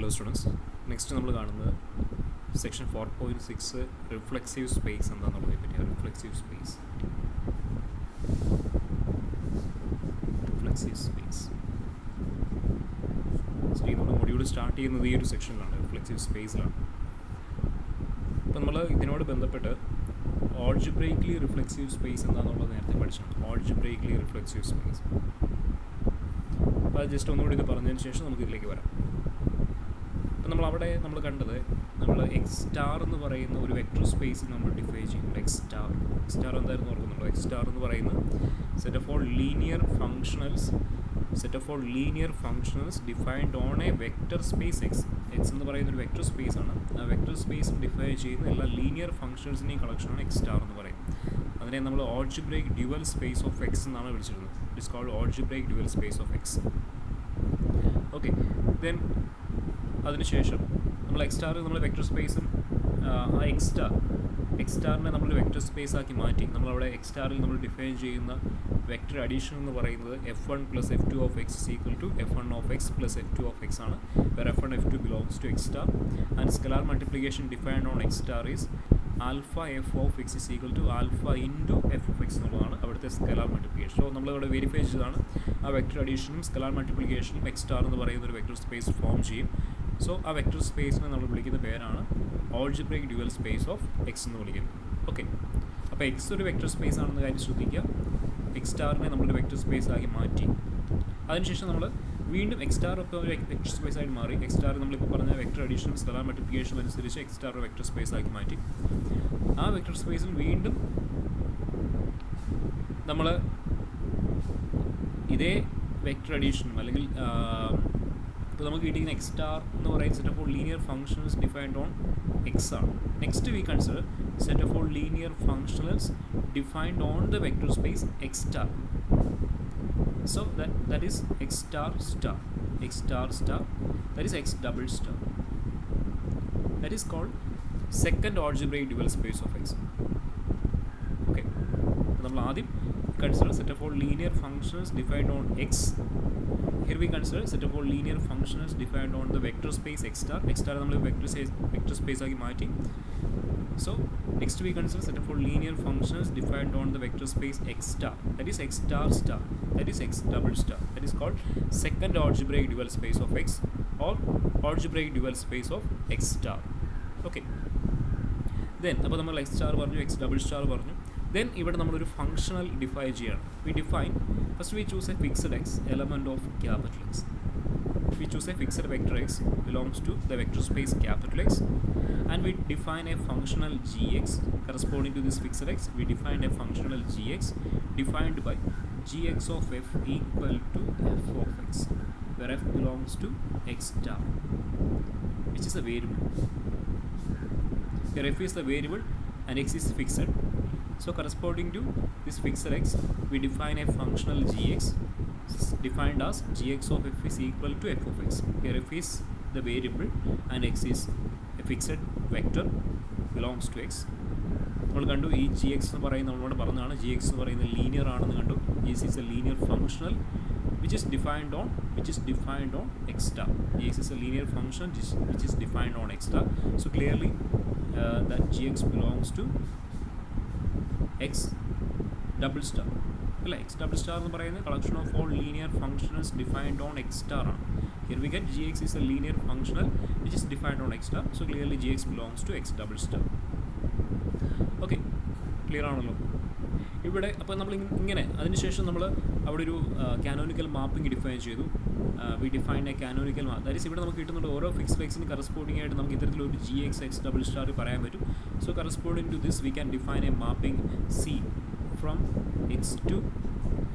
Hello students, next നമ്മൾ കാണുന്നത് section 4.6 reflexive space എന്താണെന്നുള്ളതിനെ പറ്റിയാണ്. റിഫ്ലെക്സീവ് സ്പേസ് ശരി, നമ്മുടെ മൊഡ്യൂൾ സ്റ്റാർട്ട് ചെയ്യുന്നത് ഈ ഒരു സെക്ഷനിലാണ്, റിഫ്ലെക്സീവ് സ്പേസിലാണ്. അപ്പോൾ നമ്മൾ ഇതിനോട് ബന്ധപ്പെട്ട് ഓൾജിബ്രൈക്ലി റിഫ്ലെക്സീവ് സ്പേസ് എന്താണെന്നുള്ളത് നേരത്തെ പഠിച്ചാണ്. ഓൾജിബ്രൈക്ലി റിഫ്ലെക്സീവ് സ്പേസ്, അപ്പോൾ അത് ജസ്റ്റ് ഒന്നുകൂടി ഇത് പറഞ്ഞതിന് ശേഷം നമുക്ക് ഇതിലേക്ക് വരാം. അപ്പം നമ്മൾ കണ്ടത് നമ്മൾ എക്സ് സ്റ്റാർ എന്ന് പറയുന്ന ഒരു വെക്ടർ സ്പേസ് നമ്മൾ ഡിഫൈൻ ചെയ്യുന്നുണ്ട്. എക്സ് സ്റ്റാർ എന്തായിരുന്നു ഓർക്കുന്നുണ്ടോ? എക്സ് സ്റ്റാർ എന്ന് പറയുന്നത് set of all linear functionals defined on A vector space X. X എന്ന് പറയുന്ന ഒരു വെക്ടർ സ്പേസ് ആണ്. ആ വെക്ടർ സ്പേസ് ഡിഫൈൻ ചെയ്യുന്ന എല്ലാ ലീനിയർ ഫങ്ഷൻസിൻ്റെയും കളക്ഷനാണ് എക്സ് സ്റ്റാർ എന്ന് പറയുന്നത്. അതിനെ നമ്മൾ algebraic dual space of X എന്നാണ് വിളിച്ചിരുന്നത്. It is called algebraic dual space of X. Okay, then അതിനുശേഷം നമ്മൾ എക്സ് സ്റ്റാർ നമ്മൾ വെക്ടർ സ്പേസും ആ എക്സ് സ്റ്റാറിനെ നമ്മൾ വെക്ടർ സ്പേസ് ആക്കി മാറ്റി. നമ്മളവിടെ എക്സ് സ്റ്റാറിൽ നമ്മൾ ഡിഫൈൻ ചെയ്യുന്ന വെക്ടർ അഡീഷൻ എന്ന് പറയുന്നത് f1 + f2 of x is equal to f1 of x + f2 of x ആണ്, where f1 f2 belongs to x star, and scalar multiplication defined on x star is alpha f of x is equal to alpha into f of x എന്നുള്ളതാണ് അവിടുത്തെ scalar multiplication. So നമ്മളിവിടെ verify ചെയ്തതാണ് ആ vector അഡീഷനും scalar മൾട്ടിപ്ലിക്കേഷനും X star എന്ന് പറയുന്ന ഒരു vector space form ചെയ്യും. So ആ വെക്ടർ സ്പേസിനെ നമ്മൾ വിളിക്കുന്ന പേരാണ് algebraic dual space of X എന്ന് വിളിക്കുന്നത്. ഓക്കെ, അപ്പോൾ എക്സ് ഒരു വെക്ടർ സ്പേസ് ആണെന്ന കാര്യം ശ്രദ്ധിക്കുക. എക്സ് സ്റ്റാറിനെ നമ്മളൊരു വെക്ടർ സ്പേസ് ആക്കി മാറ്റി. അതിനുശേഷം നമ്മൾ വീണ്ടും എക്സ് സ്റ്റാർ ഒക്കെ ഒരു വെക്ടർ സ്പേസ് ആയിട്ട് മാറി. എക്സ് സ്റ്റാർ നമ്മളിപ്പോൾ പറഞ്ഞ വെക്ടർ അഡീഷനും സ്കലാർ മൾട്ടിപ്ലിക്കേഷനും അനുസരിച്ച് എക്സ് സ്റ്റാർ ഒരു വെക്ടർ സ്പേസ് ആക്കി മാറ്റി. ആ വെക്ടർ സ്പേസിൽ വീണ്ടും നമ്മൾ ഇതേ വെക്ടർ അഡീഷനും അല്ലെങ്കിൽ ഇപ്പോൾ നമുക്ക് കിട്ടിയിരിക്കുന്ന എക്സ് സ്റ്റാർ എന്ന് പറയുന്ന set of all linear functions defined on X ആണ്. Next we consider set of all linear functionals defined on the vector space X star. So that is x star, that is x double star. That is called second algebraic dual space of x. Okay, നമ്മൾ ആദ്യം consider set of all linear functions defined on x. Here we consider set of all linear functions defined on the vector space x star. X star നമ്മൾ vector space ആക്കി മാറ്റി. So next we consider set of all linear functions defined on the vector space x star, that is x star, that is x double star. That is called second algebraic dual space of x or algebraic dual space of x star. Okay, then അപ്പോൾ നമ്മൾ x star പറഞ്ഞു, x double star പറഞ്ഞു. Then ഇവിടെ നമ്മളൊരു functional define ചെയ്യണം. First we choose a fixed x element of capital X. We choose a fixed vector x belongs to the vector space capital X, and we define a functional gx corresponding to this fixed x. We define a functional gx defined by gx of f equal to f of x, where f belongs to x star, which is a variable. Here f is the variable and x is fixed. So corresponding to this fixed x, we define a functional gx defined as gx of f is equal to f of x. Here f is the variable and x is a fixed vector belongs to x. നമ്മൾ കണ്ടു ഈ G X എന്ന് പറയുന്നത് നമ്മളോട് പറഞ്ഞതാണ്, G X എന്ന് പറയുന്നത് linear ആണെന്ന് കണ്ടു. This is a linear functional which is defined on x star. Gx is a linear function which is defined on x star. So clearly that gx belongs to x double star. അല്ല, X double star എന്ന് പറയുന്നത് collection of all linear functionals defined on X star ആണ്. Here we get gx is a linear functional which is defined on x star. So clearly gx belongs to x double star. Okay, clear ആണല്ലോ ഇവിടെ. അപ്പോൾ നമ്മൾ ഇങ്ങനെ അതിനുശേഷം നമ്മൾ അവിടെ ഒരു കാനോനിക്കൽ മാപ്പിംഗ് ഡിഫൈൻ ചെയ്തു. V define A canonical map, that is ഇവിടെ നമുക്ക് കിട്ടുന്നുണ്ട് ഓരോ ഫിക്സ്ഡ് എക്സിന് കറസ്പോണ്ടിങ് ആയിട്ട് നമുക്ക് ഇത്തരത്തിലൊരു gx x double star പറയാൻ പറ്റും. So corresponding to this we can define a mapping c from x to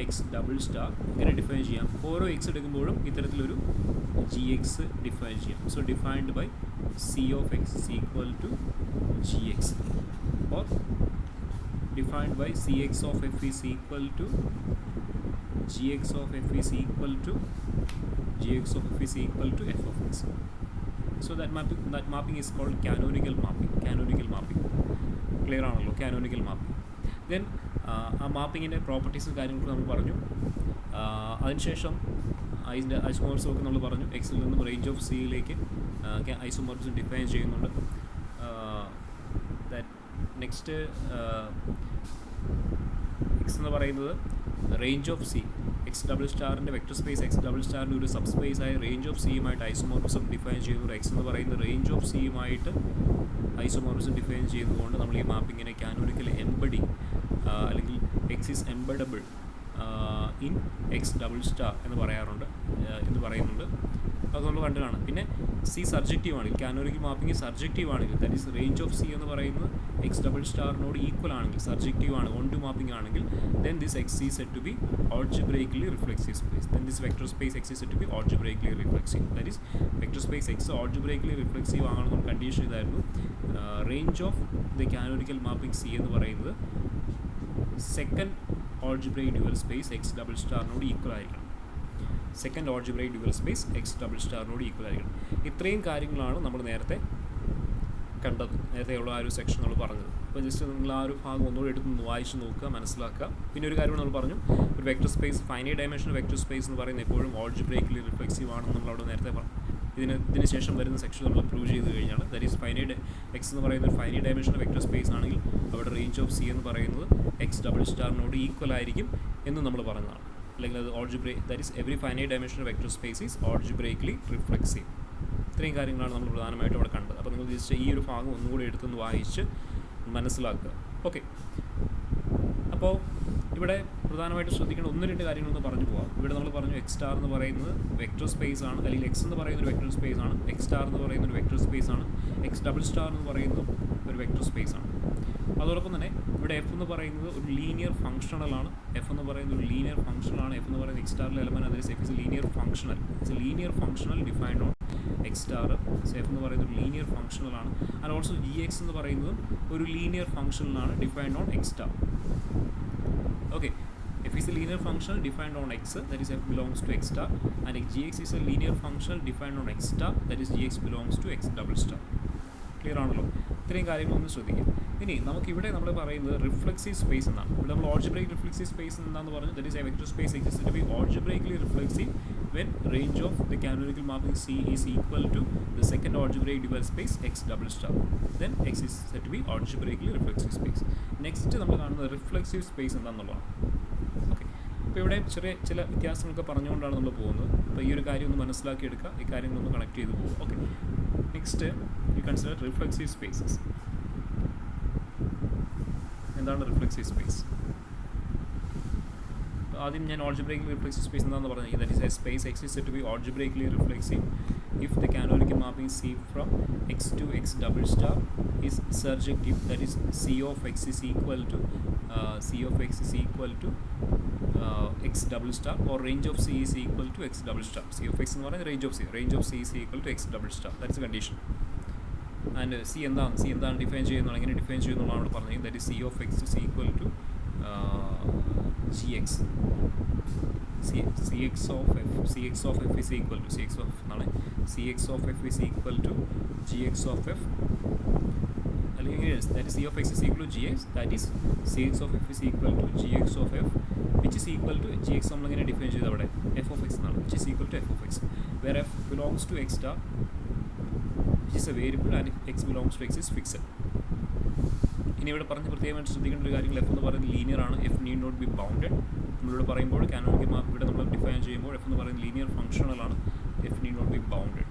x double star. ഇങ്ങനെ ഡിഫൈൻ ചെയ്യാം. ഓരോ എക്സ് എടുക്കുമ്പോഴും ഇത്തരത്തിലൊരു gx ഡിഫൈൻ ചെയ്യാം. So defined by c of x is equal to gx, or defined by cx of f is equal to gx of f is equal to f of x. So that mapping is called canonical mapping. Clear ആണല്ലോ, canonical mapping. Then ആ മാപ്പിങ്ങിൻ്റെ പ്രോപ്പർട്ടീസും കാര്യങ്ങളും നമ്മൾ പറഞ്ഞു. അതിനുശേഷം അതിൻ്റെ isomorphism ഒക്കെ നമ്മൾ പറഞ്ഞു. എക്സിൽ നിന്നും റേഞ്ച് ഓഫ് സിയിലേക്ക് ഐസോമോർഫിസം ഡിഫൈൻ ചെയ്യുന്നുണ്ട്. നെക്സ്റ്റ് എക്സ് എന്ന് പറയുന്നത് range of C, X double സ്റ്റാറിൻ്റെ വെക്ടർ സ്പേസ് എക്സ് ഡബിൾ സ്റ്റാറിൻ്റെ ഒരു സബ് സ്പേസ് ആയ റേഞ്ച് ഓഫ് സിയുമായിട്ട് ഐസോമോർഫിസം ഡിഫൈൻ ചെയ്യുന്നു. എക്സ് എന്ന് പറയുന്നത് റേഞ്ച് ഓഫ് സിയുമായിട്ട് ഐസോമോർഫിസം ഡിഫൈൻ ചെയ്യുന്നതുകൊണ്ട് നമ്മൾ ഈ മാപ്പിങ്ങിനെ കാനോനിക്കൽ എംബഡിങ് അല്ലെങ്കിൽ X is embeddable in X double star എന്ന് പറയുന്നുണ്ട്. അത് നമ്മൾ കണ്ടു കാണാം. പിന്നെ സി സർജക്റ്റീവ് ആണെങ്കിൽ, കാനോനിക്കൽ മാപ്പിംഗ് സർജക്റ്റീവ് ആണെങ്കിൽ, that is range of C എന്ന് പറയുന്നത് എക്സ് ഡബിൾ സ്റ്റാറിനോട് ഈക്വൽ ആണെങ്കിൽ, സർജക്റ്റീവ് ആണ്, ഓൺ ടു മാപ്പിംഗ് ആണെങ്കിൽ, then this x is said to be algebraically reflexive space. Then this vector space x is said to be algebraically reflexive. That is, vector space x algebraically reflexive ആണെന്ന് condition ഇതായിരുന്നു. Range of the canonical mapping C എന്ന് പറയുന്നത് second algebraic dual space X double സ്റ്റാറിനോട് equal ആയിരിക്കണം. Second algebraic dual space X double സ്റ്റാറിനോട് equal ആയിരിക്കണം. ഇത്രയും കാര്യങ്ങളാണ് നമ്മൾ നേരത്തെ കണ്ടത്, നേരത്തെയുള്ള ആ ഒരു സെക്ഷൻ നമ്മൾ പറഞ്ഞത്. അപ്പോൾ ജസ്റ്റ് നിങ്ങൾ ആ ഒരു ഭാഗം ഒന്നുകൂടി എടുത്ത് വായിച്ച് നോക്കുക, മനസ്സിലാക്കുക. പിന്നെ ഒരു കാര്യം നമ്മൾ പറഞ്ഞു, ഒരു vector space finite dimension vector space എന്ന് പറയുന്നത് എപ്പോഴും ഓൾജിബ്രൈക്കലി റിഫ്ലെക്സീവ് ആണെന്ന് നമ്മളവിടെ നേരത്തെ പറഞ്ഞു. ഇതിന് ശേഷം വരുന്ന സെക്ഷൻ നമ്മൾ പ്രൂവ് ചെയ്ത് കഴിഞ്ഞാൽ, ദാറ്റ് ഈസ് ഫൈനൈറ്റ് എക്സ് എന്ന് പറയുന്ന ഒരു ഫൈനൈറ്റ് ഡയമെൻഷൻ വെക്ടർ സ്പേസ് ആണെങ്കിൽ അവിടെ റേഞ്ച് ഓഫ് സി എന്ന് പറയുന്നത് എക്സ് ഡബിൾ സ്റ്റാറിനോട് ഈക്വൽ ആയിരിക്കും എന്ന് നമ്മൾ പറഞ്ഞതാണ്. അല്ലെങ്കിൽ അത് that is every finite dimension vector space is algebraically reflexive. ഇത്രയും കാര്യങ്ങളാണ് നമ്മൾ പ്രധാനമായിട്ടും അവിടെ കണ്ടത്. അപ്പോൾ നിങ്ങൾ ജസ്റ്റ് ഈ ഒരു ഭാഗം ഒന്നുകൂടി എടുത്തൊന്ന് വായിച്ച് മനസ്സിലാക്കുക. ഓക്കെ, അപ്പോൾ ഇവിടെ പ്രധാനമായിട്ട് ശ്രദ്ധിക്കേണ്ട 1-2 കാര്യങ്ങളൊന്ന് പറഞ്ഞു പോകാം. ഇവിടെ നമ്മൾ പറഞ്ഞു എക്സ് സ്റ്റാർ എന്ന് പറയുന്നത് വെക്ടർ സ്പേസ് ആണ്, അല്ലെങ്കിൽ എക്സ് എന്ന് പറയുന്ന ഒരു വെക്ടർ സ്പേസ് ആണ്, എക്സ് സ്റ്റാർ എന്ന് പറയുന്ന ഒരു വെക്ടർ സ്പേസ് ആണ്, എക്സ് ഡബിൾ സ്റ്റാർ എന്ന് പറയുന്നത് ഒരു വെക്ടർ സ്പേസ് ആണ്. അതോടൊപ്പം തന്നെ ഇവിടെ എഫ് എന്ന് പറയുന്നത് ഒരു ലീനിയർ ഫംഗ്ഷണലാണ്. എഫ് എന്ന് പറയുന്നത് ഒരു ലീനിയർ ഫംഗ്ഷനാണ്. എഫ് എന്ന് പറയുന്നത് എക്സ് സ്റ്റാറിലെ എലമെന്റ്, അതായത് F is linear functional. It's a linear functional defined on X star. F എന്ന് പറയുന്നത് ഒരു ലീനിയർ ഫംഗ്ഷണലാണ്. ആൻഡ് ഓൾസോ ജി എക്സ് എന്ന് പറയുന്നതും ഒരു ലീനിയർ ഫംഗ്ഷനിലാണ് defined on X star. Okay, f is a linear function defined on x, that is f belongs to x star, and gx is a linear function defined on x star, that is gx belongs to x double star. Clear ആണല്ലോ? ഇത്രയും കാര്യങ്ങളൊന്ന് ശ്രദ്ധിക്കുക. ഇനി നമുക്കിവിടെ നമ്മൾ പറയുന്നത് reflexive space എന്നാണ്. ഇവിടെ നമ്മൾ ഓൾജിബ്രൈക് റിഫ്ലെക്സീവ് സ്പേസ് എന്താണെന്ന് പറഞ്ഞു. That is a vector space exist to be algebraically reflexive when range of the canonical mapping C is equal to the second algebraic dual space x double star. Then x is said to be algebraically reflexive space. Next നമ്മൾ കാണുന്നത് reflexive space എന്താണെന്നുള്ളതാണ്. Okay, അപ്പോൾ ഇവിടെ ചില വ്യത്യാസങ്ങളൊക്കെ പറഞ്ഞുകൊണ്ടാണ് നമ്മൾ പോകുന്നത്. അപ്പോൾ ഈ ഒരു കാര്യം ഒന്ന് മനസ്സിലാക്കിയെടുക്കുക, ഈ കാര്യങ്ങളൊന്ന് കണക്ട് ചെയ്ത് പോകും. Okay, next you consider reflexive spaces. എന്താണ് റിഫ്ലെക്സീവ് സ്പേസ്? ആദ്യം ഞാൻ ഓൾജിബ്രൈക്കലി റിഫ്ലെക്സീവ് സ്പേസ് എന്താണെന്ന് പറഞ്ഞത്. That is a space X is said to be algebraically reflexive if the canonical mapping C from x to x double star is surjective, that is C of x is equal to x double star, or range of C is equal to x double star. C of x എന്ന് പറയുന്നത് range of C is equal to x double star. That is the condition. And C എന്താണ് define ചെയ്യുന്നത്, എങ്ങനെ define ചെയ്യുന്നതാണ് അവിടെ പറഞ്ഞത്. that is C of x is equal to gx. Cx of f is equal to Cx of f is equal to gx of f. That is C of x is equal to gx, that is Cx of f is equal to gx of f, which is equal to gx നമ്മൾ എങ്ങനെ define ചെയ്ത് അവിടെ f of x എന്നാണ്, which is equal to f of x, where f belongs to x star, which is a variable, and x belongs to x is fixed. ഇനി ഇവിടെ പറഞ്ഞ് പ്രത്യേകമായിട്ട് ശ്രദ്ധിക്കേണ്ട ഒരു കാര്യങ്ങൾ, എഫ് എന്ന് പറയുന്നത് ലീനിയർ ആണ്. F need not be bounded. നമ്മളിവിടെ പറയുമ്പോൾ കാനോനിക്കൽ മാപ്പ് ഇവിടെ നമ്മൾ ഡിഫൈൻ ചെയ്യുമ്പോൾ എഫ് എന്ന് പറയുന്നത് ലീനിയർ ഫംഗ്ഷണലാണ്. F need not be bounded.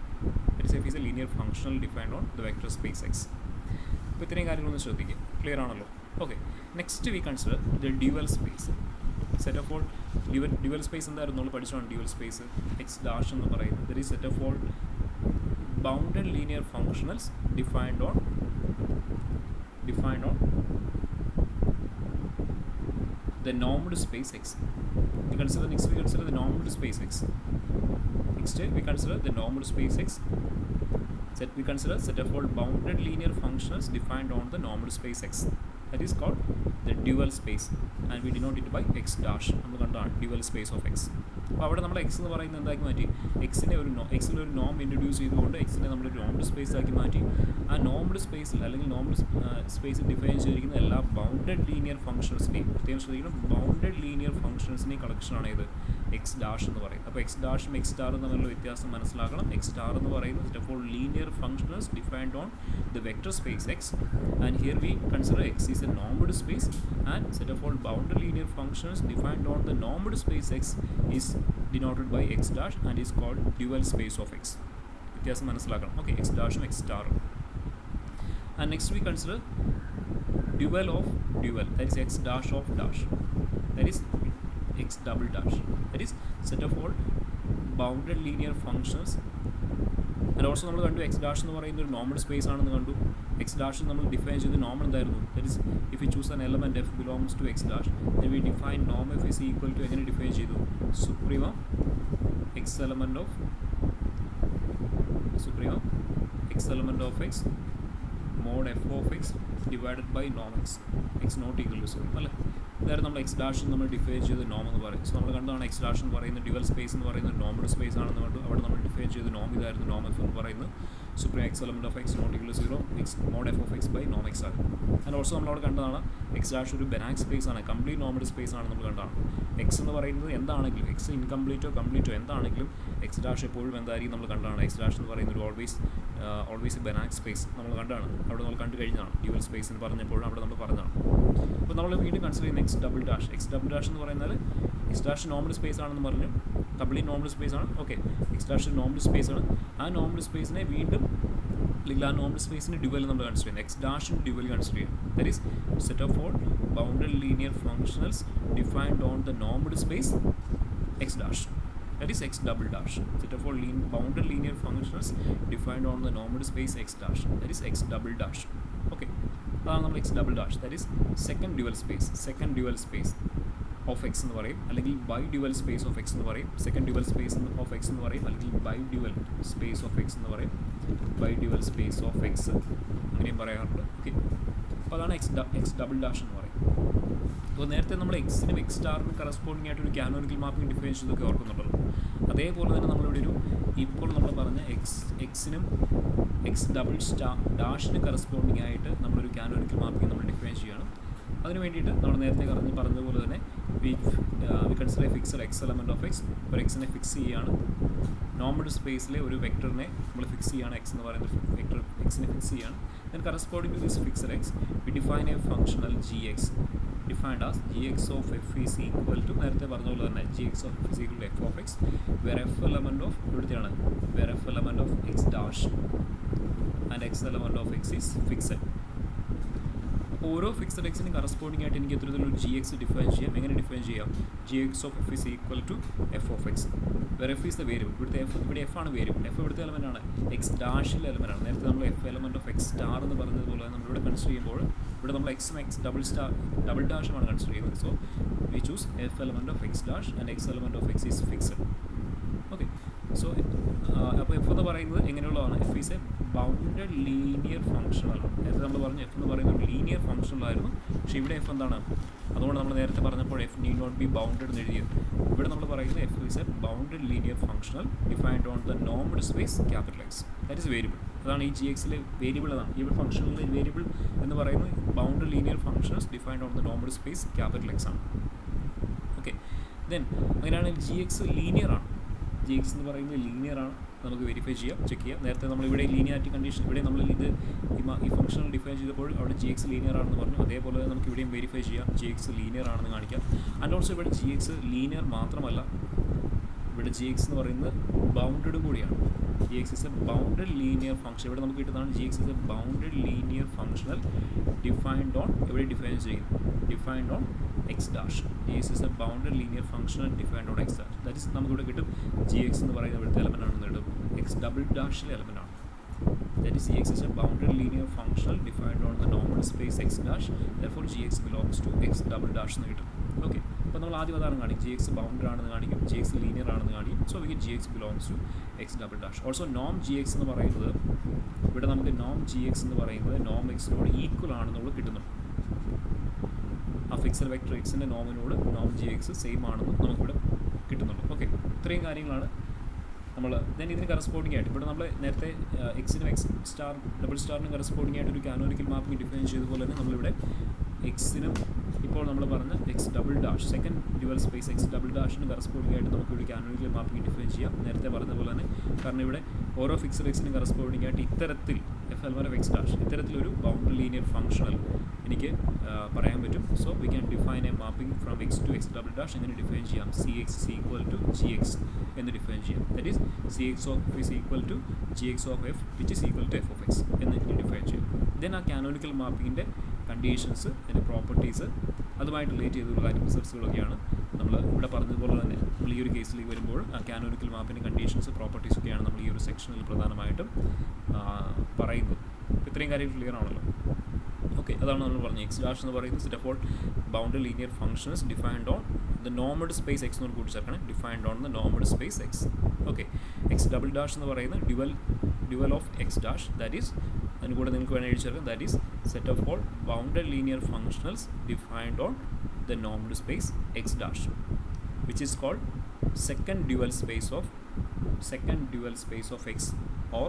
That F is a linear functional defined on the vector space X. അപ്പോൾ ഇത്രയും കാര്യങ്ങളൊന്ന് ശ്രദ്ധിക്കുക. ക്ലിയർ ആണല്ലോ? Okay, next we consider the dual space. Set of all dual space എന്തായിരുന്നു നമ്മൾ പഠിച്ചതാണ്. Dual space X dash എന്ന് പറയുന്നത് there is set of all bounded linear functionals defined on the normed space x. We consider the normed space x. Next we consider the normed space x. We consider set of all bounded linear functions defined on the normed space x. That is called the dual space, and we denote it by x dash. Dual space of x. അപ്പോൾ അവിടെ നമ്മൾ X എന്ന് പറയുന്നത് എന്താക്കി മാറ്റി, എക്സിനെ ഒരു നോം introduce ചെയ്തുകൊണ്ട് എക്സിനെ നമ്മൾ നോംഡ് സ്പേസ് ആക്കി മാറ്റി. ആ നോംഡ് സ്പേസിൽ അല്ലെങ്കിൽ നോംഡ് സ്പേസിൽ ഡിഫൈൻ ചെയ്തിരിക്കുന്ന എല്ലാ ബൗണ്ടഡ് ലീനിയർ ഫംഗ്ഷൻസിനെയും പ്രത്യേകം ശ്രദ്ധിക്കണം, ബൗണ്ടഡ് ലീനിയർ ഫംഗ്ഷൻസിനെയും കളക്ഷനാണ് ഇത് എക്സ് ഡാഷ് എന്ന് പറയും. അപ്പോൾ എക്സ് ഡാഷും എക്സ് സ്റ്റാറും തമ്മിലുള്ള വ്യത്യാസം മനസ്സിലാക്കണം. എക്സ് സ്റ്റാർ എന്ന് പറയുന്നത് set of all linear functions defined on the vector space x, and here we consider x is a normed space, and set of all bounded linear functions defined on the normed space x is denoted by x dash and is called dual space of x. വ്യത്യാസം മനസ്സിലാക്കണം. Okay, X ഡാഷും X സ്റ്റാറും. And next we consider dual of dual, that is x dash of dash, that is x double dash, that is set of all bounded linear functions. And also നമ്മൾ കണ്ടു X dash എന്ന് പറയുന്ന ഒരു normal space ആണെന്ന് കണ്ടു. X dash നമ്മൾ define ചെയ്ത് normal എന്തായിരുന്നു, that is if you choose an element f belongs to X dash then we define നോം എഫ് ഇസ് ഈക്വൽ ടു എങ്ങനെ ഡിഫൈൻ ചെയ്തു, supremum x element of X mod f of x divided by നോം x, x not equal to 0 അല്ലേ. ഇതായിരുന്നു നമ്മൾ X dash നമ്മൾ define ചെയ്ത് നോം എന്ന് പറയും. സോ നമ്മൾ കണ്ടതാണ് എക്സ് ഡാഷ് എന്ന് പറയുന്നത് ഡ്യുവൽ സ്പേസ് എന്ന് പറയുന്നത് നോമഡ് സ്പേസ് ആണെന്ന് കണ്ടു. അവിടെ നമ്മൾ ഡിഫൈൻ ചെയ്ത് നോം ഇതായിരുന്നു, നോം എഫ് എന്ന് പറയുന്നത് supreme x element of x not equal to 0 x mod f of x by നോം എക്സ് ആണ്. ആൻഡ് ഓൾസോ നമ്മളവിടെ കണ്ടതാണ് എക്സ് ഡാഷ് ഒരു ബെനാക് സ്പേസ് ആണ്, കംപ്ലീറ്റ് നോമഡ് സ്പേസ് ആണ് നമ്മൾ കണ്ടതാണ്. എക്സ് എന്ന് പറയുന്നത് എന്താണെങ്കിലും എക്സ് ഇൻകംപ്ലീറ്റോ കംപ്ലീറ്റോ എന്താണെങ്കിലും എക്സ് ഡാഷ് എപ്പോഴും എന്തായിരിക്കും നമ്മൾ കണ്ടതാണ്. എക്സ് ഡാഷ് എന്ന് പറയുന്നത് ഒരു ഓൾവേസ് ബെനാക് സ്പേസ് നമ്മൾ കണ്ടാണ്, അവിടെ നമ്മൾ കണ്ടു കഴിഞ്ഞതാണ്. ഡ്യുവൽ സ്പേസ് എന്ന് പറഞ്ഞപ്പോഴും അവിടെ നമ്മൾ പറഞ്ഞതാണ്. അപ്പോൾ നമ്മൾ വീണ്ടും കൺസിഡർ ചെയ്യുന്ന എക്സ് ഡബിൾ ഡാഷ് എന്ന് പറയുന്നത് എക്സ് ഡാഷ് നോർമൽ സ്പേസ് ആണെന്ന് പറഞ്ഞു, കംപ്ലീറ്റ് നോർമൽ സ്പേസ് ആണ്. Okay, X dash normal space ആണ്. ആ നോർമൽ സ്പേസിനെ വീണ്ടും അല്ലെങ്കിൽ ആ നോർമൽ സ്പേസിന് ഡ്യുവൽ നമ്മൾ കൺസിഡർ ചെയ്യുന്നത് എക്സ് ഡാഷിന് ഡ്യുവൽ കൺസിഡർ ചെയ്യും. That is set of all bounded linear functions defined on the normal space X dash, that is x double dash, set of all bounded linear functions defined on the normed space x dash, that is x double dash. Okay, അതാണ് നമ്മൾ x double dash, that is second dual space of x എന്ന് പറയും, അല്ലെങ്കിൽ bidual space of X എന്ന് പറയും. Second dual space of X എന്ന് പറയും, അല്ലെങ്കിൽ bidual space of X എന്ന് പറയും, bidual space of x അങ്ങനെയും പറയാറുണ്ട്. ഓക്കെ, അപ്പോൾ അതാണ് എക്സ് ഡബിൾ ഡാഷ് എന്ന് പറയും. അപ്പോൾ നേരത്തെ നമ്മൾ എക്സിനും എക്സ് സ്റ്റാറിനും കറസ്പോണ്ടിങ് ആയിട്ട് ഒരു കാനോനിക്കൽ മാപ്പിംഗ് ഡിഫൈൻ ചെയ്തൊക്കെ ഓർക്കുന്നുണ്ടല്ലോ. അതേപോലെ തന്നെ നമ്മളിവിടെ ഇപ്പോൾ നമ്മൾ പറഞ്ഞ എക്സിനും എക്സ് ഡബിൾ ഡാഷിന് കറസ്പോണ്ടിങ് ആയിട്ട് നമ്മളൊരു കാനോനിക്കൽ മാപ്പിംഗ് നമ്മൾ ഡിഫൈൻ ചെയ്യണം. അതിന് വേണ്ടിയിട്ട് നമ്മൾ നേരത്തെ പറഞ്ഞതുപോലെ തന്നെ we consider fixed x element of X, ഒരു എക്സിനെ ഫിക്സ് ചെയ്യുകയാണ്. നോർമൽ സ്പേസിലെ ഒരു വെക്ടറിനെ നമ്മൾ ഫിക്സ് ചെയ്യുകയാണ്, എക്സ് എന്ന് പറയുന്ന വെക്ടർ എക്സിനെ ഫിക്സ് ചെയ്യുകയാണ്. Then corresponding to this fixed x we define a functional G x defined as gx of f is equal to നേരത്തെ പറഞ്ഞ പോലെ തന്നെ gx of f is equal to f of x where f element of ഇവിടുത്തെയാണ് where f element of x dash and x element of x is fixed. അപ്പോൾ ഓരോ fixed എക്സിന് corresponding ആയിട്ട് എനിക്ക് ഇത്തരത്തിലൊരു ജി എക്സ് ഡിഫൈൻ ചെയ്യാം. എങ്ങനെ define ചെയ്യാം, gx of f is equal to f of x where f is the variable. ഇവിടെ f ആണ് വേരിയബിൾ, f ഇവിടുത്തെ എലമെൻ്റ് ആണ്, എക്സ് ഡാഷിലെ എലമെൻ്റ് ആണ്. നേരത്തെ നമ്മൾ f element of x star എന്ന് പറഞ്ഞതുപോലെ നമ്മളിവിടെ കൺസിഡർ ചെയ്യുമ്പോൾ ഇവിടെ നമ്മൾ എക്സും എക്സ് ഡബിൾ ഡാഷുമാണ് കൺസിഡർ ചെയ്യുന്നത്. So we choose F element of X dash and X element of X is fixed. Okay, so അപ്പോൾ എഫ് എന്ന് പറയുന്നത് എങ്ങനെയുള്ളതാണ്, F is a bounded linear ഫംഗ്ഷനാണ്. നേരത്തെ നമ്മൾ പറഞ്ഞു എഫ് എന്ന് പറയുന്നത് ലീനിയർ ഫംഗ്ഷനിലായിരുന്നു, പക്ഷേ ഇവിടെ എഫ് എന്താണ്, അതുകൊണ്ട് നമ്മൾ നേരത്തെ പറഞ്ഞപ്പോൾ F need not be bounded എന്ന് എഴുതിയത്. ഇവിടെ നമ്മൾ പറയുന്നത് F is a bounded linear functional defined on the normed space capital X, that is variable. അതാണ് ഈ ജി എക്സിലെ വേരിയബിൾ. അതാണ് ഈ ഫംഗ്ഷനിലെ വേരിയബിൾ എന്ന് പറയുന്നത് bounded linear functions defined on the normal space capital X ആണ്. ഓക്കെ, ദെൻ അങ്ങനെയാണ് G X linear ആണ്. G X എന്ന് പറയുന്നത് ലീനിയർ ആണ്, നമുക്ക് വെരിഫൈ ചെയ്യാം, ചെക്ക് ചെയ്യാം. നേരത്തെ നമ്മളിവിടെ ലീനിയാരിറ്റി കണ്ടീഷൻ ഇവിടെ നമ്മൾ ഈ ഫംഗ്ഷണൽ ഡിഫൈൻ ചെയ്തപ്പോൾ അവിടെ ജി എക്സ് ലീനിയർ ആണെന്ന് പറഞ്ഞു. അതേപോലെ നമുക്ക് ഇവിടെയും വെരിഫൈ ചെയ്യാം, ജി എക്സ് ലീനിയർ ആണെന്ന് കാണിക്കാം. ആൻഡ് ഓൾസോ ഇവിടെ ജി എക്സ് ലീനിയർ മാത്രമല്ല, ഇവിടെ ജി എക്സ് എന്ന് പറയുന്നത് ബൗണ്ടഡും കൂടിയാണ്. G x is A bounded linear function. ഇവിടെ നമുക്ക് കിട്ടുന്നതാണ് G x is A bounded linear functional defined on, ഇവിടെ ഡിഫൈൻ ചെയ്യും defined on X dash. G x is A bounded linear functional defined on X dash. That is നമുക്കിവിടെ കിട്ടും G X എന്ന് പറയുന്ന ഇവിടുത്തെ എലമെൻ്റ് ആണെന്ന് കിട്ടും, എക്സ് ഡബിൾ ഡാഷിലെ എലമെൻ്റ് ആണ്. That is gx is a bounded linear functional defined on the normal space x dash, therefore gx belongs to x double dash എന്ന് കിട്ടും. ഓക്കെ, അപ്പോൾ നമ്മൾ ആദ്യം അതാണ് കാണിക്കും, ജി എക്സ് ബൗണ്ടഡ് ആണെന്ന് കാണിക്കും, ജി എക്സ് ലീനിയർ ആണെന്ന് കാണിക്കും. So we g X belongs to x double dash. Also നോം ജി എക്സ് എന്ന് പറയുന്നത് ഇവിടെ നമുക്ക് നോം ജി എക്സ് എന്ന് പറയുന്നത് നോം എക്സിനോട് ഈക്വൽ ആണെന്നുള്ളത് കിട്ടുന്നുണ്ട്. ആ ഫിക്സഡ് വെക്ടർ എക്സിൻ്റെ നോമിനോട് നോം ജി എക്സ് സെയിം ആണെന്ന് നമുക്കിവിടെ കിട്ടുന്നുള്ളൂ. ഓക്കെ, ഇത്രയും കാര്യങ്ങളാണ് നമ്മൾ ദെൻ ഇതിന് കറസ്പോണ്ടിങ് ആയിട്ട് ഇവിടെ നമ്മൾ നേരത്തെ എക്സിനും എക്സ് സ്റ്റാർ ഡബിൾ സ്റ്റാറിനും കറസ്പോണ്ടിങ് ആയിട്ട് ഒരു കാനോനിക്കൽ മാപ്പിംഗ് ഡിഫൈൻ ചെയ്തതുപോലെ തന്നെ നമ്മളിവിടെ എക്സിനും ഇപ്പോൾ നമ്മൾ പറഞ്ഞ X double dash second dual space X double ഡാഷിനും കറസ്പോണ്ടിങ് ആയിട്ട് നമുക്ക് ഒരു കാനോനിക്കൽ മാപ്പിംഗ് ഡിഫൈൻ ചെയ്യാം, നേരത്തെ പറഞ്ഞ പോലെ തന്നെ. കാരണം ഇവിടെ ഓരോ ഫിക്സഡ് എക്സിനും കറസ്പോണ്ടിങ് ആയിട്ട് ഇത്തരത്തിൽ f element of X dash ഇത്തരത്തിലൊരു ബൗണ്ടറി ലീനിയർ ഫംഗ്ഷണൽ എനിക്ക് പറയാൻ പറ്റും. So we can define a mapping from x to x double dash എങ്ങനെ ഡിഫൈൻ ചെയ്യാം? C x is equal to g X എന്ന് ഡിഫൈൻ ചെയ്യാം. That is c x of is equal to g X of f which is equal to f of X എന്ന് define ചെയ്യാം. Then ആ canonical മാപ്പിങ്ങിൻ്റെ conditions, അതിൻ്റെ properties, അതുമായിട്ട് relate ചെയ്തുള്ള കാര്യം റിസൾട്ട്സുകളൊക്കെയാണ് നമ്മൾ ഇവിടെ പറഞ്ഞതുപോലെ തന്നെ നമ്മൾ ഈ ഒരു കേസിലേക്ക് വരുമ്പോൾ ആ കാനോനിക്കൽ മാപ്പിൻ്റെ കണ്ടീഷൻസ് പ്രോപ്പർട്ടീസൊക്കെയാണ് നമ്മൾ ഈ ഒരു സെക്ഷനിൽ പ്രധാനമായിട്ടും പറയുന്നത്. ഇത്രയും കാര്യങ്ങൾ ക്ലിയർ ആണല്ലോ? ഓക്കെ, അതാണ് നമ്മൾ പറഞ്ഞത്. എക്സ് ഡാഷ് എന്ന് പറയുന്നത് set of all boundary linear functions defined on the normed space X എന്ന് കൂടി ചേർക്കണം, defined on the normed space X. Okay, X double dash എന്ന് പറയുന്നത് dual of X dash, that is അതിന് കൂടെ നിങ്ങൾക്ക് വേണമെങ്കിൽ എഴുതി ചേർക്കാം, that is set of all boundary linear functionals defined on the normed space X dash which is called second dual space of X or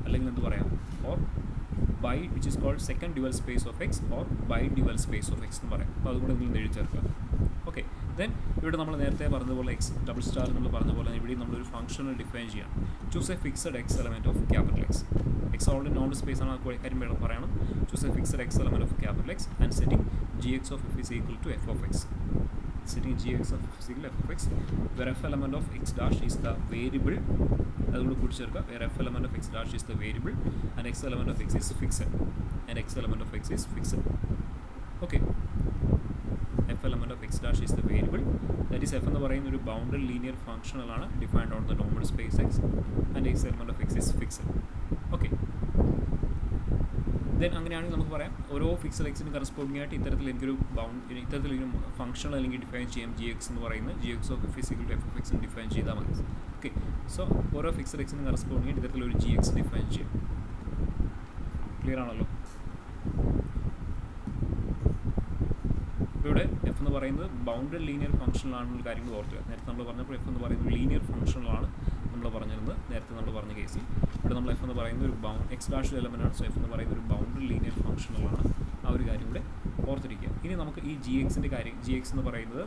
അല്ലെങ്കിൽ എന്ത് പറയാം, or by which is called second dual space of X or bidual space of X എന്ന് പറയാം. അപ്പോൾ അതുകൂടെ നിങ്ങൾ എഴുതി ചേർക്കുക. ഓക്കെ, ദെൻ ഇവിടെ നമ്മൾ നേരത്തെ പറഞ്ഞതുപോലെ എക്സ് ഡബിൾ സ്റ്റാർ നമ്മൾ പറഞ്ഞ പോലെ ഇവിടെ നമ്മളൊരു ഫംഗ്ഷണൽ ഡിഫൈൻ ചെയ്യണം. Choose a fixed x element of capital x. X already normal space ആണ്, കാര്യം വേണം പറയണം. Choose a fixed x element of capital x and setting g X of F is equal to F of x. Setting gx of f is equal to f of x, where f element of x dash is the variable. അതുകൊണ്ട് കൂടി ചേർക്കുക, where f element of x dash is the variable and x element of x is fixed. Okay, f element of x dash is the variable, that is f എന്ന് പറയുന്ന ഒരു boundary linear functional ആണ്, defined on the normal space x and x element of x is fixed. Okay, then അങ്ങനെയാണെങ്കിൽ നമുക്ക് പറയാം ഓരോ fixed എക്സിന് corresponding ആയിട്ട് ഇത്തരത്തിലൊരു ഫംഗ്ഷൻ അല്ലെങ്കിൽ ഡിഫൈൻ ചെയ്യാം. ജി എക്സ് എന്ന് പറയുന്നത് g X of F is equal to F of x define ചെയ്താൽ മതി. ഓക്കെ, സോ ഓരോ ഫിക്സഡ് എക്സിന് കറസ്പോണ്ടിങ് ആയിട്ട് ഇത്തരത്തിലൊരു ജി എക്സ് ഡിഫൈൻ ചെയ്യും. ക്ലിയർ ആണല്ലോ? ഇവിടെ എഫ് എന്ന് പറയുന്നത് ബൗണ്ടറി ലീനിയർ ഫംഗ്ഷനിലാണെന്നുള്ള കാര്യങ്ങൾ ഓർക്കുക. നേരത്തെ നമ്മൾ പറഞ്ഞപ്പോൾ എഫ് എന്ന് പറയുന്നത് ലീനിയർ ഫംഗ്ഷനിലാണ് നമ്മൾ പറഞ്ഞിരുന്നത്, നേരത്തെ നമ്മൾ പറഞ്ഞ കേസിൽ. ഇവിടെ നമ്മൾ എഫ് എന്ന് പറയുന്ന ഒരു എക്സ് ഡാഷ് എലമെൻ്റ് ആണ്. സോ എഫ് എന്ന് പറയുന്ന ഒരു ബൗണ്ടറി ലീനിയർ ഫംഗ്ഷനിലാണ്. ആ ഒരു കാര്യം ഇവിടെ ഓർത്തിരിക്കുക. ഇനി നമുക്ക് ഈ ജി എക്സിൻ്റെ കാര്യം, ജി എക്സ് എന്ന് പറയുന്നത്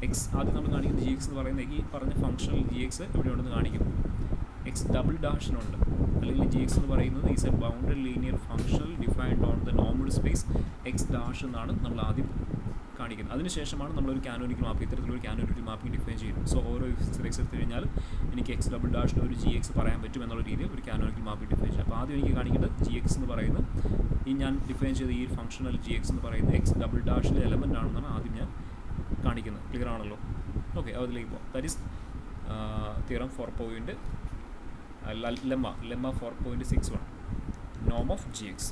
എക്സ് ആദ്യം നമ്മൾ കാണിക്കുന്നത് ജി എക്സ് എന്ന് പറയുന്നത് ഈ പറഞ്ഞ ഫംഗ്ഷണൽ ജി എക്സ് എവിടെയുണ്ടെന്ന് കാണിക്കുന്നു, എക്സ് ഡബിൾ ഡാഷിനുണ്ട്. അല്ലെങ്കിൽ ജി എക്സ് എന്ന് പറയുന്നത് is a boundary linear functional defined on the normal space X dash എന്നാണ് നമ്മൾ ആദ്യം കാണിക്കുന്നത്. അതിനുശേഷമാണ് നമ്മളൊരു കാനോനിക്കൽ മാപ്പ്, ഇത്തരത്തിലൊരു കാനോനിക്കൽ മാപ്പിംഗ് ഡിഫൈൻ ചെയ്യുന്നത്. സോ ഓരോ ഫിക്സഡ് എക്സ് എടുത്തു കഴിഞ്ഞാൽ എനിക്ക് എക്സ് ഡബിൾ ഡാഷിന് ഒരു ജി എക്സ് പറയാൻ പറ്റും എന്നുള്ള രീതിയിൽ ഒരു കാനോനിക്കൽ മാപ്പിംഗ് ഡിഫൈൻ ചെയ്യാം. അപ്പോൾ ആദ്യം എനിക്ക് കാണിക്കേണ്ടത് ജി എക്സ് എന്ന് പറയുന്നത് ഈ ഞാൻ ഡിഫൈൻ ചെയ്ത ഈ ഫംഗ്ഷണൽ ജി എക്സ് എന്ന് പറയുന്നത് എക്സ് ഡബിൾ ഡാഷിലെ എലമെൻ്റ് ആണെന്നാണ് ആദ്യം ഞാൻ കാണിക്കുന്നത്. ക്ലിയർ ആണല്ലോ? ഓക്കെ, അതിലേക്ക് പോകാം. ദാറ്റ് ഈസ് തിയറം 4.ലെമ്മ 4.61 നോം ഓഫ് ജി എക്സ്.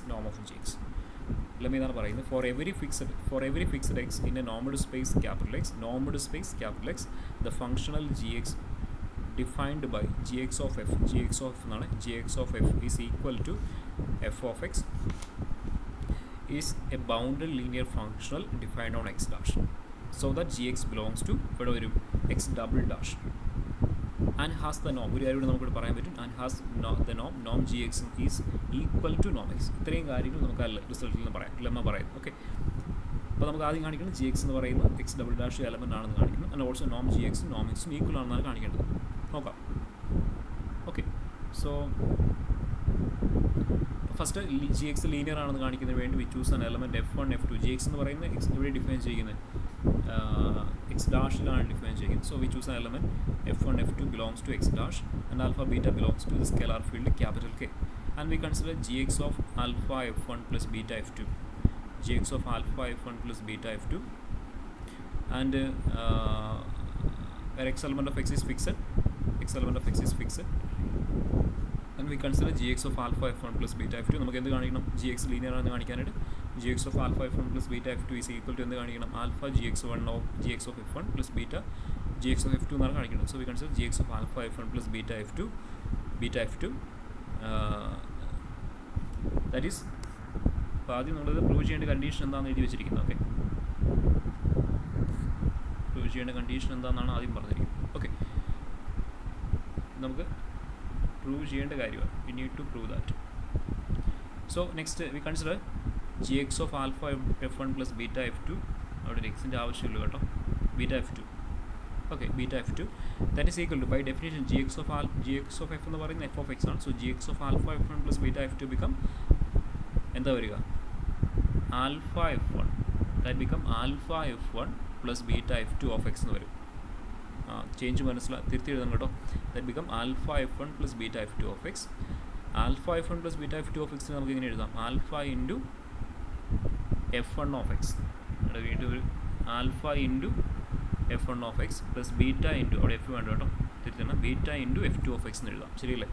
ലെമ്മ ഇതാണ് പറയുന്നത്, for every fixed X in a normal space capital X the functional G X defined by G X of F എന്നാണ്, G X of F is equal to F of X is a boundary linear functional defined on X dash. So that G X belongs to ഇവിടെ വരും X double dash and has the നോം. ഒരു കാര്യം കൂടെ നമുക്കിവിടെ പറയാൻ പറ്റും, and has the Noam G X is equal to നോം X. ഇത്രയും കാര്യങ്ങൾ നമുക്ക് ആ റിസൾട്ടിൽ നിന്ന് പറയാം, ലെമ്മ പറയുന്നത്. ഓക്കെ, അപ്പോൾ നമുക്ക് ആദ്യം കാണിക്കുന്നത് ജി എക്സ് എന്ന് പറയുന്നത് എക്സ് ഡബിൾ ഡാഷ് എലമെൻ്റ് ആണെന്ന് കാണിക്കുന്നു. ആൻഡ് ഓൾസോ നോം ജി എക്സും നോം എക്സും ഈക്വൽ ആണെന്നാണ് കാണിക്കേണ്ടത്. നോക്കാം. Okay, so first G X linear ആണെന്ന് കാണിക്കുന്നതിന് വേണ്ടി V choose an element F1 F2. G X എന്ന് പറയുന്നത് എക്സ് ഇവിടെ ഡിഫൈൻ ചെയ്യുന്നത് എക്സ് ഡാഷിലാണ് ഡിഫൈൻ ചെയ്യുന്നത്. So we choose an element F1 F2 belongs to x dash and alpha beta belongs to the scalar field capital K, and we consider gx of alpha F1 plus beta F2, and where x element of x is fixed, and we consider gx of alpha F1 plus beta F2. നമുക്ക് എന്ത് കാണിക്കണം? gx linear ആണെന്ന് കാണിക്കാനായിട്ട് gx of alpha F1 plus beta F2 is equal to എന്ത് കാണിക്കണം? alpha gx1 of gx of F1 plus beta gx of F2 എന്നാണ് കാണിക്കുന്നത്. So we consider gx of alpha F1 plus beta F2, that is. അപ്പോൾ ആദ്യം നമ്മളിത് prove ചെയ്യേണ്ട condition എന്താണെന്ന് എഴുതി വെച്ചിരിക്കുന്നത്. ഓക്കെ, പ്രൂവ് ചെയ്യേണ്ട കണ്ടീഷൻ എന്താണെന്നാണ് ആദ്യം പറഞ്ഞിരിക്കുന്നത്. ഓക്കെ, നമുക്ക് പ്രൂവ് ചെയ്യേണ്ട കാര്യമാണ്. We need to prove that. So next we consider g X of alpha F one plus beta F two. അവിടെ ഒരു എക്സിൻ്റെ ആവശ്യമുള്ളൂ കേട്ടോ. Beta F two. Okay, beta F two that is equal to by definition g X of f എന്ന് പറയുന്നത് f of x ആണ്. So g X of alpha F one plus beta F two become എന്താ വരിക? Alpha F one. That become alpha F one plus beta F two of X എന്ന് വരും. Change തിരുത്തി എഴുതണം കേട്ടോ. That become alpha F one plus beta F two of X. Alpha F one plus beta F two of എക്സിന് നമുക്ക് ഇങ്ങനെ എഴുതാം, alpha into F one of X. അവിടെ വീണ്ടും ഒരു alpha into F one of X plus beta into, അവിടെ F വേണ്ട കേട്ടോ, തിരുത്തണം, beta into F two of X എന്ന് എഴുതാം. ശരിയല്ലേ?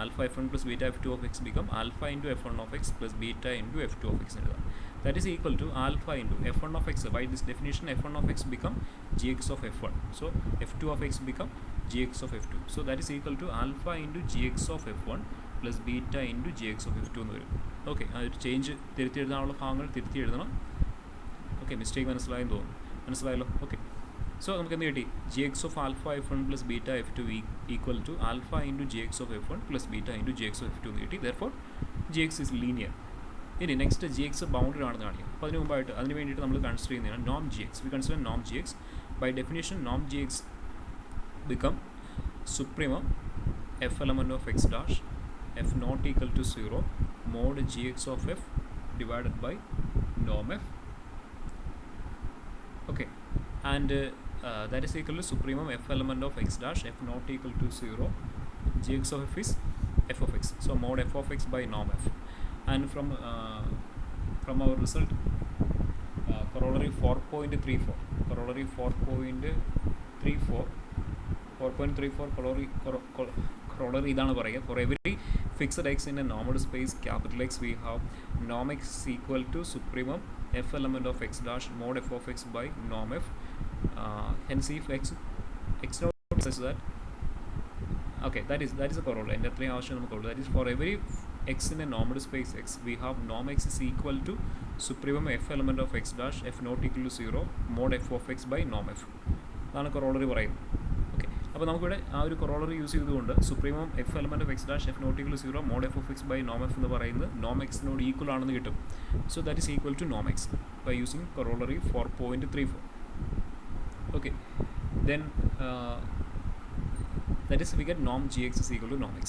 Alpha F one plus beta F two of X become alpha into F one of X plus beta into F two of X എന്ന് എഴുതാം. That is equal to alpha into f1 of x. By this definition, f1 of x become gx of f1. So f2 of x become gx of f2. So that is equal to alpha into gx of f1 plus beta into gx of f2 എന്ന് വരും. Okay, ആ ഒരു change തിരുത്തി എഴുതാനുള്ള ഭാഗങ്ങൾ തിരുത്തി എഴുതണം. Okay, mistake മനസ്സിലായെന്ന് തോന്നുന്നു. മനസ്സിലായല്ലോ? ഓക്കെ, സോ നമുക്ക് എന്ത് കിട്ടി? G X of alpha F one plus beta F two equal to alpha into g X of f one plus beta into g X of f two എന്ന് കിട്ടി. Therefore g x is linear. ഇനി next g x boundary ആണെന്ന് കാണിക്കും. അപ്പോൾ അതിന് മുമ്പായിട്ട് അതിന് വേണ്ടിയിട്ട് നമ്മൾ കൺസിഡർ ചെയ്യുന്നതാണ് നോം ജി എക്സ്. വി കൺസിഡർ നോം ജി എക്സ്. ബൈ ഡെഫിനേഷൻ നോം G X become supremum F element of X dash F not equal to 0 mod G X of F divided by നോം F. Okay, and that is equal to supremum f element of x dash f not equal to 0 gx of f is f of x. So mod f of x by norm f. And from our result, corollary 4.34 corollary idana paraya. For every fixed x in a normal space capital X, we have norm x is equal to supremum f element of x dash mod f of x by norm f. Hence if x not such that, okay, that is a corollary. And that is for every x in a normal space x, we have norm x is equal to supremum f element of x dash f not equal to 0 mod f of x by norm f. അതാണ് corollary പറയുന്നത്. ഓക്കെ, അപ്പോൾ നമുക്കിവിടെ ആ ഒരു corollary use ചെയ്തുകൊണ്ട് supremum F element of X dash F not equal 0 mod f of x by നോം f എന്ന് പറയുന്നത് നോം എക്സിനോട് ഈക്വൽ ആണെന്ന് കിട്ടും. So that is equal to നോം x by using corollary 4.34. Okay, then that is we get norm gx is equal to norm x.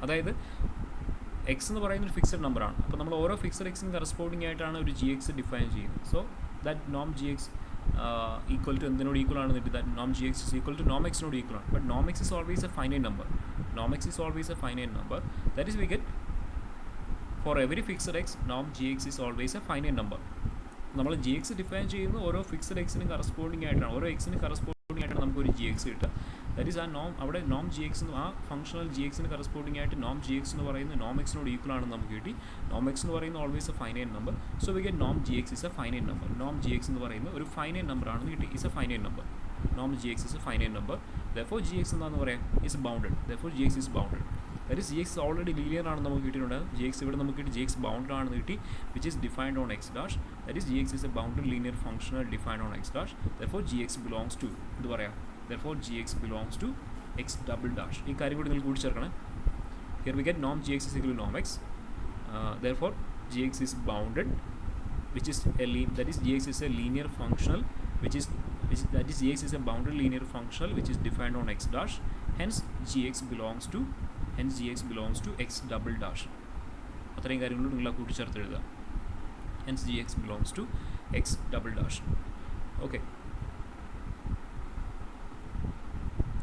അതായത് X എന്ന് പറയുന്ന ഒരു ഫിക്സഡ് നമ്പറാണ്. അപ്പോൾ നമ്മൾ ഓരോ ഫിക്സഡ് എക്സിന് കറസ്പോണ്ടിങ് ആയിട്ടാണ് ഒരു ജി എക്സ് ഡിഫൈൻ ചെയ്യുന്നത്. So that Noam G X equal to എന്തിനോട് equal ആണെന്ന് കിട്ടി? That Noam G x is equal to നോം എക്സിനോട് ഈക്വൽ ആണ്. But Noam X is always a finite number. Noam X is always a finite number. That is we get four every fixed X Noam G x is always a finite number. നമ്മൾ G x define ചെയ്യുന്ന ഓരോ fixed എക്സിന് corresponding ആയിട്ടാണ്, ഓരോ എക്സിന് corresponding ആയിട്ടാണ് നമുക്കൊരു G X കിട്ടുക. ദാറ്റ് ഈസ് ആ നോം, അവിടെ നോം ജി എക്സ് ആ ഫംഗ്ഷണൽ ജി എക്സിന് കറസ്പോണ്ടിങ് ആയിട്ട് നോം ജി എക്സ് എന്ന് പറയുന്നത് നോം എക്സിനോട് ഈക്വൽ ആണെന്ന് നമുക്ക് കിട്ടി. നോം എക്സ് എന്ന് പറയുന്നത് always a finite number. So we get നോം G x is a finite number. നോം ജി എക്സ് എന്ന് പറയുന്നത് ഒരു ഫൈനൈറ്റ് നമ്പർ ആണെന്ന് കിട്ടി. Is a finite number. നോം G x is a finite number. Therefore g x എന്താണെന്ന് പറയാം? Is bounded. Therefore g x is bounded. That is g x already linear ആണെന്ന് നമുക്ക് കിട്ടിയിട്ടുണ്ട്. ജി എക്സ് ഇവിടെ നമുക്ക് കിട്ടി ജി എക്സ് ബൗണ്ടഡ് ആണെന്ന് കിട്ടി, which is defined on X dash. That is g x is A bounded linear functional defined on X dash. Therefore g X belongs to എന്ത് പറയാം? Therefore g X belongs to x double dash. ഈ കാര്യം കൂടി നിങ്ങൾ കൂട്ടിച്ചേർക്കണം. Here we get നോം G x is equal to നോം X. Therefore g x is bounded, which is that is gx is a linear functional that is gx is a bounded linear functional which is defined on x dash. Hence gx belongs to x double dash. അത്രയും കാര്യങ്ങളും നിങ്ങൾ കൂട്ടിച്ചേർത്ത് എഴുതുക. Hence gx belongs to x double dash. Okay,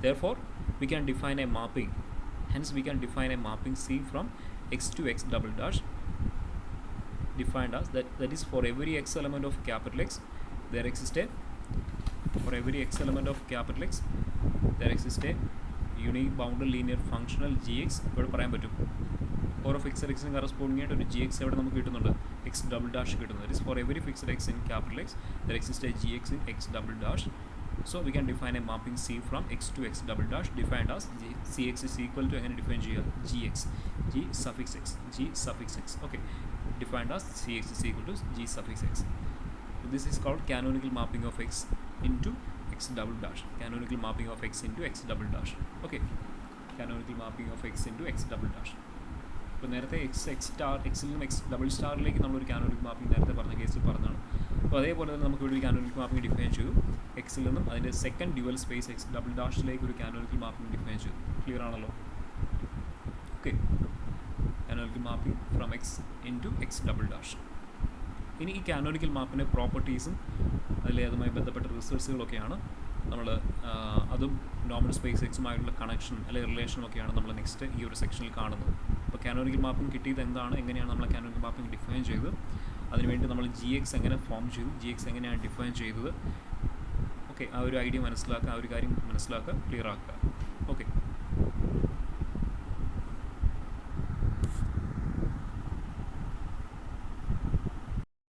therefore we can define a mapping. Hence we can define a mapping C from x to x double dash, defined as that is for every x element of capital X there exists a unique bounded linear functional gx. ഇവിടെ പറയാൻ പറ്റും ഓരോ fixed എക്സിന് corresponding ആയിട്ട് ഒരു G X എവിടെ നമുക്ക് കിട്ടുന്നുണ്ട്? എക്സ് ഡബിൾ ഡാഷ് കിട്ടുന്നത്. That is for every fixed X in capital X there exist A G X in X double dash. So we can define a mapping C from x to x double dash, defined as Cx is equal to എങ്ങനെ define ചെയ്യുക? gx, g suffix x. Okay, defined as Cx is equal to g suffix x. This is called canonical mapping of x into X double dash, canonical mapping of X into X double dash. Okay, canonical mapping of X into X double dash. ഇപ്പോൾ നേരത്തെ X star, എക്സിൽ നിന്നും X double സ്റ്റാറിലേക്ക് നമ്മളൊരു canonical mapping നേരത്തെ പറഞ്ഞ കേസിൽ പറഞ്ഞതാണ്. അപ്പോൾ അതേപോലെ തന്നെ നമുക്ക് ഇവിടെ ഒരു കാനോണിക്കൽ മാപ്പിംഗ് ഡിഫൈൻ ചെയ്തു. എക്സിൽ നിന്നും അതിൻ്റെ second dual space X double ഡാഷിലേക്ക് ഒരു കാനോണിക്കൽ മാപ്പിംഗ് ഡിഫൈൻ ചെയ്തു. ക്ലിയർ ആണല്ലോ? Okay, canonical mapping from X into X double dash. ഇനി ഈ കാനോണിക്കൽ മാപ്പിൻ്റെ പ്രോപ്പർട്ടീസും അതുമായി ബന്ധപ്പെട്ട റിസൾട്ട്സുകളൊക്കെയാണ് നമ്മൾ, അതും നോർമൽ സ്പേസ് എക്സുമായിട്ടുള്ള കണക്ഷൻ അല്ലെങ്കിൽ റിലേഷനൊക്കെയാണ് നമ്മൾ നെക്സ്റ്റ് ഈ ഒരു സെക്ഷനിൽ കാണുന്നത്. അപ്പോൾ കാനോണിക്കൽ മാപ്പിംഗ് കിട്ടിയത് എന്താണ്, എങ്ങനെയാണ് നമ്മൾ കാനോണിക്കൽ മാപ്പിംഗ് ഡിഫൈൻ ചെയ്തത്, അതിനുവേണ്ടി നമ്മൾ ജി എക്സ് എങ്ങനെ ഫോം ചെയ്തു, ജി എക്സ് എങ്ങനെയാണ് ഡിഫൈൻ ചെയ്തത്. ഓക്കെ, ആ ഒരു ഐഡിയ മനസ്സിലാക്കുക, ആ ഒരു കാര്യം മനസ്സിലാക്കുക, ക്ലിയർ ആക്കുക.